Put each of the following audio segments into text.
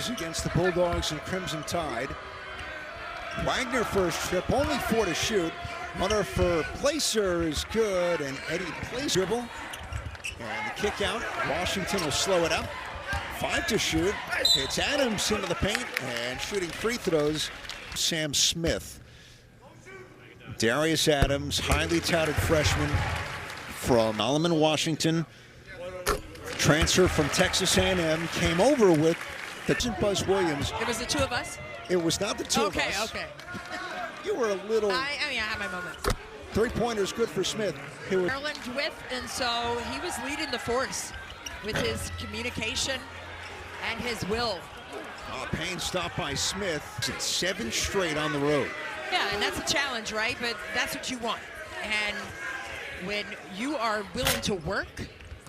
lose against the Bulldogs and Crimson Tide. Wagner first trip, only 4 to shoot. Runner for Placer is good, and Eddie Placer dribble. And the kick out, Washington will slow it up. 5 to shoot, it's Adams into the paint, and shooting free throws, Sam Smith. Darius Adams, highly touted freshman from Alleman, Washington. Transfer from Texas A&M, came over with the Buzz Williams. It was the two of us? It was not the two of us. Okay. You were a little... I mean, I had my moments. Three-pointers good for Smith. Maryland with, and so he was leading the force with his communication and his will. Payne stopped by Smith. It's 7 straight on the road. Yeah, and that's a challenge, right? But that's what you want. And when you are willing to work,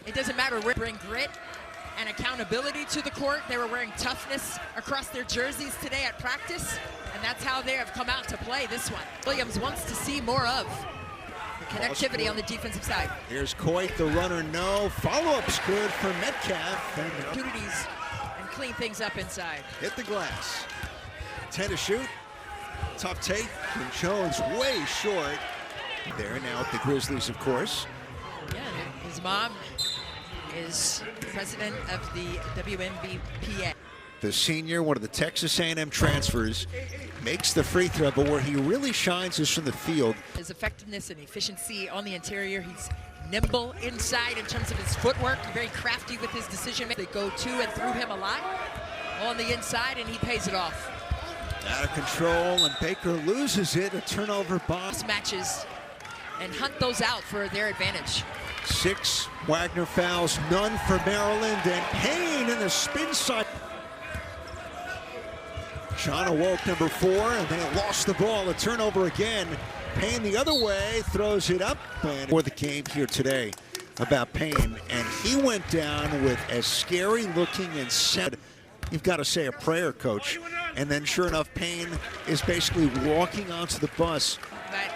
it doesn't matter where. Bring grit and accountability to the court. They were wearing toughness across their jerseys today at practice, and that's how they have come out to play this one. Williams wants to see more of the connectivity on the defensive side. Here's Coit, the runner, no. Follow-up's good for Metcalf. Opportunities and clean things up inside. Hit the glass. 10 to shoot. Tough take. And Jones way short. There now at the Grizzlies, of course. Yeah, his mom is president of the WNBPA. The senior, one of the Texas A&M transfers, makes the free throw, but where he really shines is from the field. His effectiveness and efficiency on the interior. He's nimble inside in terms of his footwork, very crafty with his decision making. They go to and through him a lot on the inside, and he pays it off. Out of control, and Baker loses it. A turnover by matches and hunt those out for their advantage. 6 Wagner fouls, none for Maryland, and Payne in the spin side. John awoke number 4, and they lost the ball. A turnover again. Payne the other way, throws it up, and for the game here today about Payne, and he went down with as scary looking and said, "You've got to say a prayer, coach." And then sure enough, Payne is basically walking onto the bus. But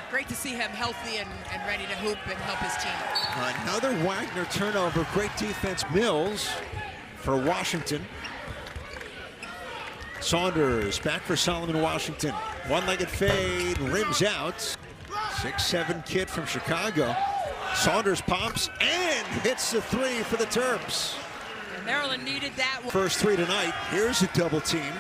great to see him healthy and ready to hoop and help his team. Another Wagner turnover. Great defense. Mills for Washington. Saunders back for Solomon Washington. One-legged fade, rims out. 6'7" kid from Chicago. Saunders pops and hits the 3 for the Terps. Maryland needed that one. First 3 tonight. Here's a double team.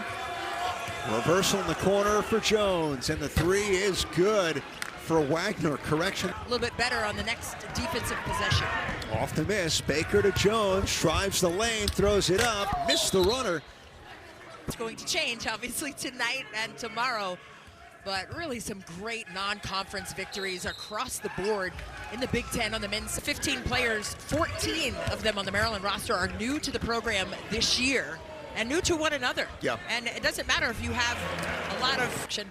Reversal in the corner for Jones, and the 3 is good for Wagner. Correction. A little bit better on the next defensive possession. Off the miss. Baker to Jones. Drives the lane. Throws it up. Missed the runner. It's going to change, obviously, tonight and tomorrow. But really some great non-conference victories across the board in the Big Ten on the men's. 15 players, 14 of them on the Maryland roster are new to the program this year and new to one another. Yeah. And it doesn't matter if you have a lot of action.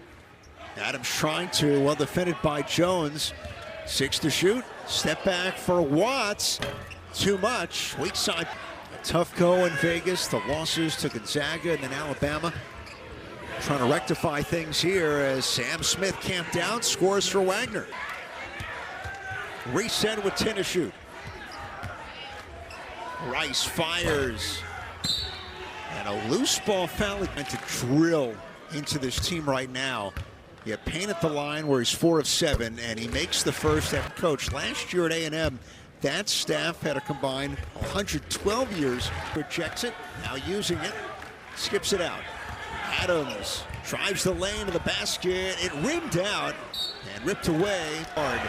Adams trying to, well defended by Jones. 6 to shoot. Step back for Watts. Too much. Weak side. A tough go in Vegas. The losses to Gonzaga and then Alabama. Trying to rectify things here as Sam Smith camped out, scores for Wagner. Reset with 10 to shoot. Rice fires. And a loose ball foul to drill into this team right now. You have Payne at the line where he's 4 of 7, and he makes the first after coach. Last year at A&M, that staff had a combined 112 years. Rejects it, now using it, skips it out. Adams drives the lane to the basket. It rimmed out and ripped away hard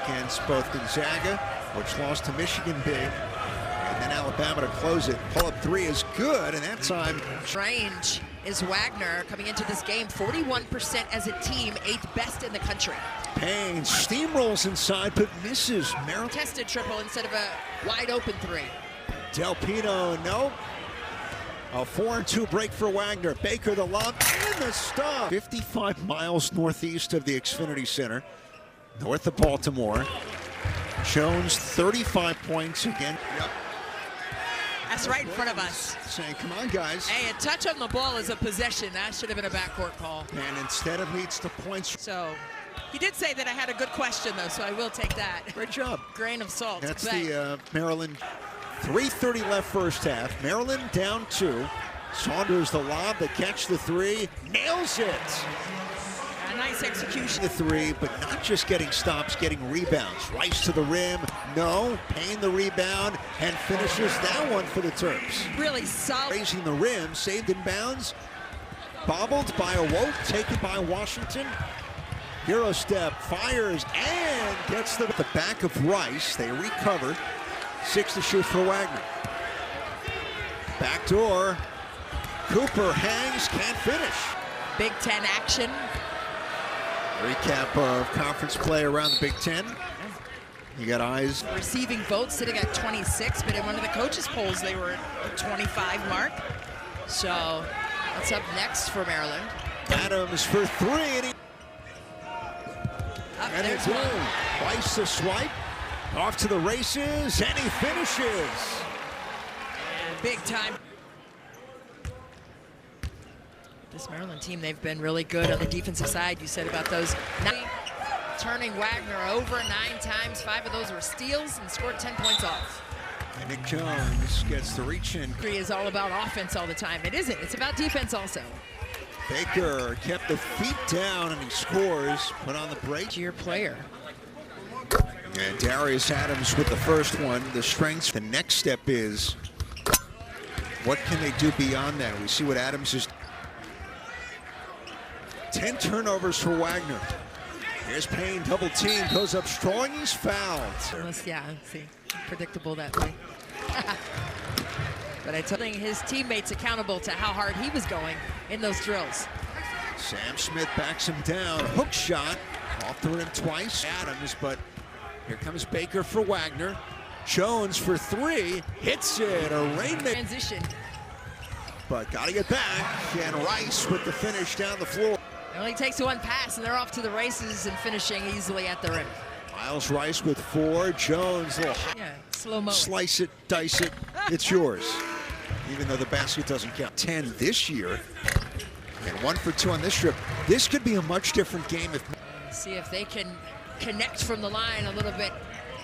against both Gonzaga, which lost to Michigan big, and then Alabama to close it. Pull-up 3 is good, and that time. Range is Wagner coming into this game 41% as a team, 8th best in the country. Payne steamrolls inside but misses. Maryland tested triple instead of a wide open 3. Del Pino, no. A 4-2 break for Wagner. Baker the lob and the stop. 55 miles northeast of the Xfinity Center, north of Baltimore. Jones 35 points again. Yep. That's right in front of us. Saying, come on, guys. Hey, a touch on the ball is a possession. That should have been a backcourt call. And instead it leads to points. So he did say that I had a good question, though, so I will take that. Great job. Grain of salt. That's the Maryland. 3:30 left first half. Maryland down 2. Saunders the lob, the catch, the three, nails it. A nice execution. The three, but not just getting stops, getting rebounds. Rice to the rim, no. Payne the rebound, and finishes that one for the Terps. Really solid. Raising the rim, saved in bounds. Bobbled by Awoke, taken by Washington. Hero step, fires, and gets the back of Rice. They recover. 6 to shoot for Wagner. Backdoor. Cooper hangs, can't finish. Big Ten action. Recap of conference play around the Big Ten. You got eyes. Receiving votes sitting at 26, but in one of the coaches' polls, they were at the 25 mark. So what's up next for Maryland? Adams for three, and There's boom. one. Twice the swipe. Off to the races, and he finishes. Big time. This Maryland team, they've been really good on the defensive side. You said about those turning Wagner over 9 times. 5 of those were steals and scored 10 points off. And Nick Jones gets the reach in. It is all about offense all the time. It isn't. It's about defense also. Baker kept the feet down, and he scores. Put on the break. Your player. And Darius Adams with the first one. The strengths. The next step is, what can they do beyond that? We see what Adams is. 10 turnovers for Wagner. Here's Payne, double team, goes up strong, he's fouled. Almost, yeah, see, predictable that way. But I told his teammates accountable to how hard he was going in those drills. Sam Smith backs him down, hook shot, off the rim twice. Adams, but here comes Baker for Wagner. Jones for three, hits it, a rainmaker. Transition. But gotta get back, and Rice with the finish down the floor. It only takes one pass, and they're off to the races and finishing easily at the rim. Miles Rice with 4, Jones, little Yeah, slow-mo. slice it, dice it, it's yours. Even though the basket doesn't count. 10 this year, and 1 for 2 on this trip. This could be a much different game if... See if they can connect from the line a little bit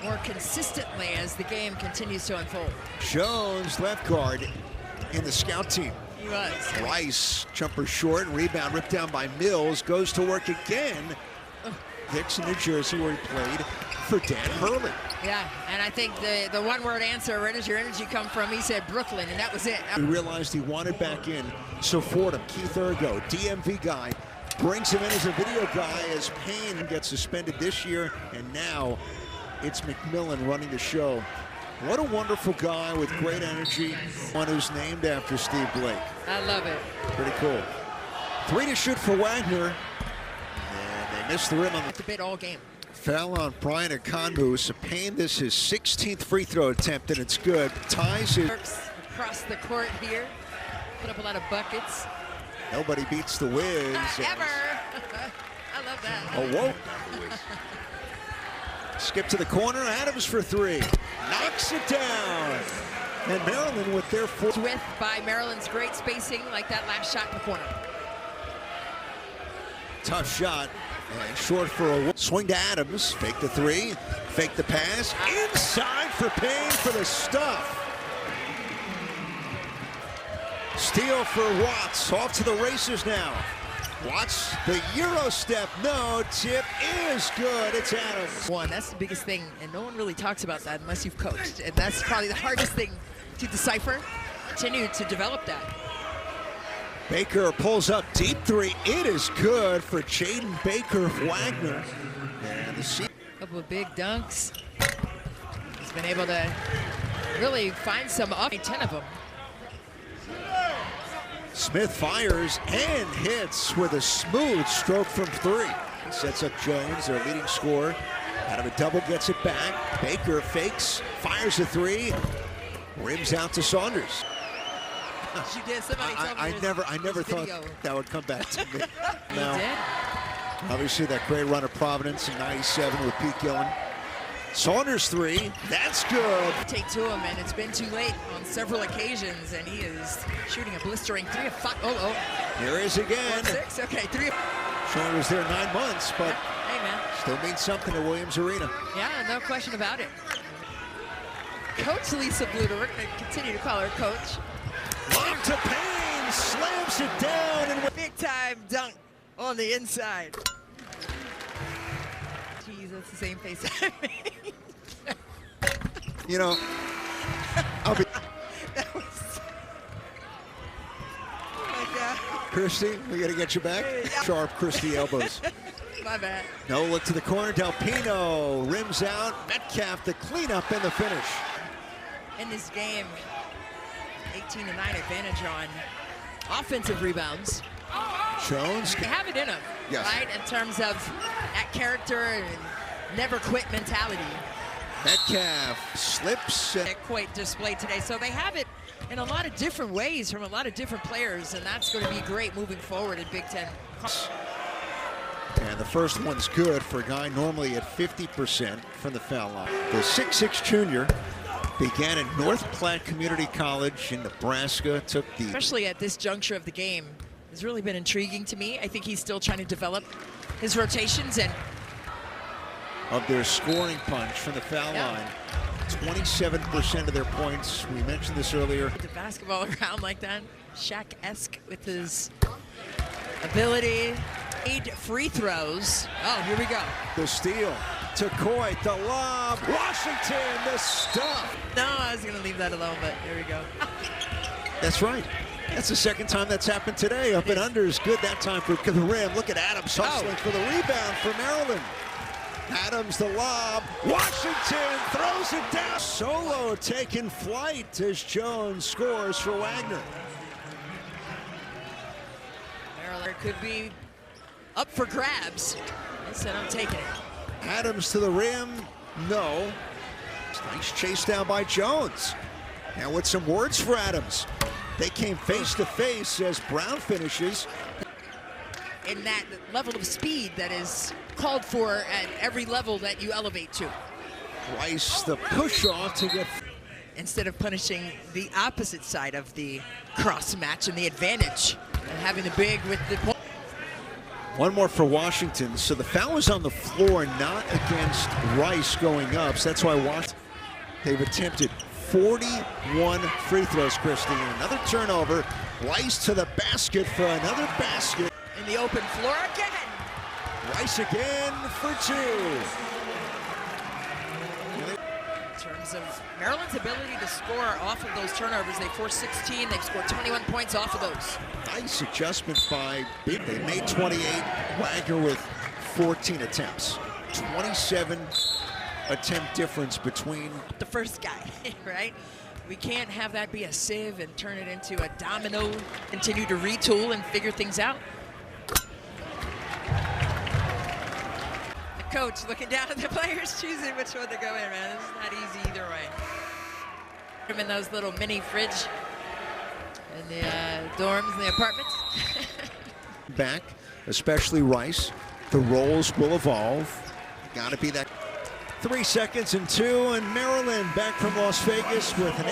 more consistently as the game continues to unfold. Jones, left guard, in the scout team. He was. Rice, jumper short, rebound ripped down by Mills, goes to work again. Dixon, New Jersey, where he played for Dan Hurley. Yeah, and I think the one-word answer, where does your energy come from? He said Brooklyn, and that was it. He realized he wanted back in, so Fordham, Keith Ergo, DMV guy, brings him in as a video guy as Payne gets suspended this year, and now it's McMillan running the show. What a wonderful guy with great energy, one who's named after Steve Blake. I love it. Pretty cool. 3 to shoot for Wagner, and they missed the rim on It's a bit all game. foul on Brian Akonbu. So Payne, this is his 16th free throw attempt, and it's good. Ties his... Across the court here. Put up a lot of buckets. Nobody beats the Wiz. Ever. I love that. Oh, whoa. Skip to the corner, Adams for 3. Knocks it down. And Maryland with their 4th. With by Maryland's great spacing, like that last shot in the corner. Tough shot. And short for a swing to Adams. Fake the 3. Fake the pass. Inside for Payne for the stuff. Steal for Watts. Off to the races now. Watts, the Euro step, no, tip is good, it's Adams. One, that's the biggest thing, and no one really talks about that unless you've coached, and that's probably the hardest thing to decipher. Continue to develop that. Baker pulls up deep 3, it is good for Jaden Baker of Wagner. And the Couple of big dunks. He's been able to really find some up, 10 of them. Smith fires and hits with a smooth stroke from 3. He sets up Jones, their leading scorer. Out of a double, gets it back. Baker fakes, fires a 3, rims out to Saunders. She did. Somebody told me I never thought video. that would come back to me. He Now, did. obviously that great run of Providence in '97 with Pete Gillen. Saunders 3, that's good. Take to him, and it's been too late on several occasions, and he is shooting a blistering 3 of 5. Oh. Here is again. 6. Okay, 3 of... Sean was there 9 months, but Hey, man. still means something to Williams Arena. Yeah, no question about it. Coach Lisa Bluter, we're going to continue to call her Coach. Lob to Payne, Big time dunk on the inside. Jeez, that's the same face I made. You know, I'll be. That was. Oh my God. Christy, we got to get you back. Sharp Christy elbows. My bad. No look to the corner. Del Pino rims out. Metcalf the cleanup and the finish. In this game, 18-9 advantage on offensive rebounds. Jones. They have it in them, Yes. right? In terms of that character and never quit mentality. Metcalf slips. Quite displayed today, so they have it in a lot of different ways from a lot of different players, and that's going to be great moving forward in Big Ten. And the first one's good for a guy normally at 50% from the foul line. The 6'6" junior began at North Platte Community College in Nebraska. Took the Especially at this juncture of the game, has really been intriguing to me. I think he's still trying to develop his rotations and of their scoring punch from the foul line. 27% of their points. We mentioned this earlier. the basketball around like that. Shaq-esque with his ability. 8 free throws. Oh, here we go. The steal to Coit, the lob. Washington, the stuff. No, I was going to leave that alone, but here we go. That's right. That's the second time that's happened today. Up and under is good that time for the rim. Look at Adams hustling for the rebound for Maryland. Adams the lob. Washington throws it down. Solo taking flight as Jones scores for Wagner. Maryland could be up for grabs. I said I'm taking it. Adams to the rim. No. Nice chase down by Jones. Now with some words for Adams. They came face to face as Brown finishes. In that level of speed that is called for at every level that you elevate to. Rice the push off to get. Instead of punishing the opposite side of the cross match and the advantage and having the big with the point. One more for Washington. So the foul was on the floor, not against Rice going up. So that's why Washington, they've attempted 41 free throws, Christy. Another turnover. Rice to the basket for another basket. In the open floor again. Rice again for 2. In terms of Maryland's ability to score off of those turnovers, they forced 16. They've scored 21 points off of those. Nice adjustment by Big. They made 28. Wagner with 14 attempts. 27 attempt difference between The first guy, right? We can't have that be a sieve and turn it into a domino, continue to retool and figure things out. The coach looking down at the players, choosing which one to go in, man. This is not easy either way. Them in those little mini fridge in the dorms and the apartments. back, especially Rice. The roles will evolve. Got to be that. 3 seconds and 2, and Maryland back from Las Vegas with an